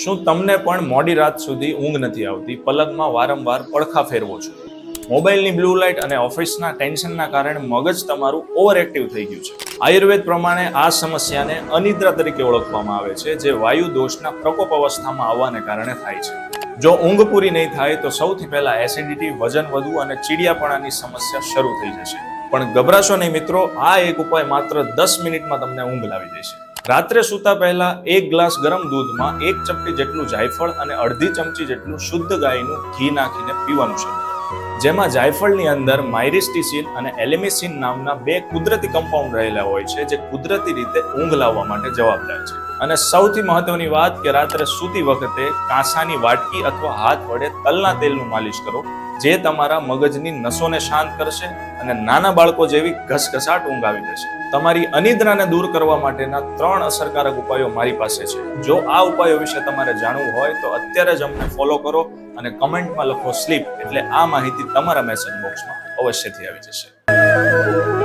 શું તમને પણ મોડી રાત સુધી ઊંઘ નથી આવતી? પલંગમાં વારંવાર પડખા ફેરવો છો? મોબાઈલની બ્લુ લાઇટ અને ઓફિસના ટેન્શનના કારણે મગજ તમારું ઓવર એક્ટિવ થઈ ગયું છે. આયુર્વેદ પ્રમાણે આ સમસ્યાને અનિદ્રા તરીકે ઓળખવામાં આવે છે, જે વાયુ દોષના પ્રકોપ અવસ્થામાં આવવાને કારણે થાય છે. જો ઊંઘ પૂરી નહીં થાય તો સૌથી પહેલા એસિડિટી, વજન વધવું અને ચીડિયાપણાની સમસ્યા શરૂ થઈ જશે. પણ ગભરાશો નહીં મિત્રો, આ એક ઉપાય માત્ર 10 મિનિટમાં તમને ઊંઘ લાવી દેશે. રાત્રે સૂતા પહેલા 1 ગ્લાસ ગરમ દૂધમાં 1 ચપટી જેટલું જાયફળ અને અડધી ચમચી જેટલું શુદ્ધ ગાયનું ઘી નાખીને પીવાનું શરૂ કરો. જેમાં જાયફળની અંદર માયરિસ્ટિસિન અને એલિમિસિન નામના 2 કુદરતી કમ્પાઉન્ડ રહેલા હોય છે, જે કુદરતી રીતે ઊંઘ લાવવા માટે જવાબદાર છે. અને સૌથી મહત્વની વાત કે રાત્રે સૂતી વખતે કાંસાની વાટકી અથવા હાથ વડે તલના તેલનું માલિશ કરો, જે તમારા મગજની નસોને શાંત કરશે અને નાના બાળકો જેવી ઘસઘસાટ ઊંઘ આવી જશે. તમારી અનિદ્રાને દૂર કરવા માટેના 3 અસરકારક ઉપાયો મારી પાસે છે. જો આ ઉપાયો વિશે તમારે જાણવું હોય તો અત્યારે જ અમને ફોલો કરો અને કમેન્ટમાં લખો સ્લીપ, એટલે આ માહિતી તમારા મેસેજ બોક્સમાં અવશ્યથી આવી જશે.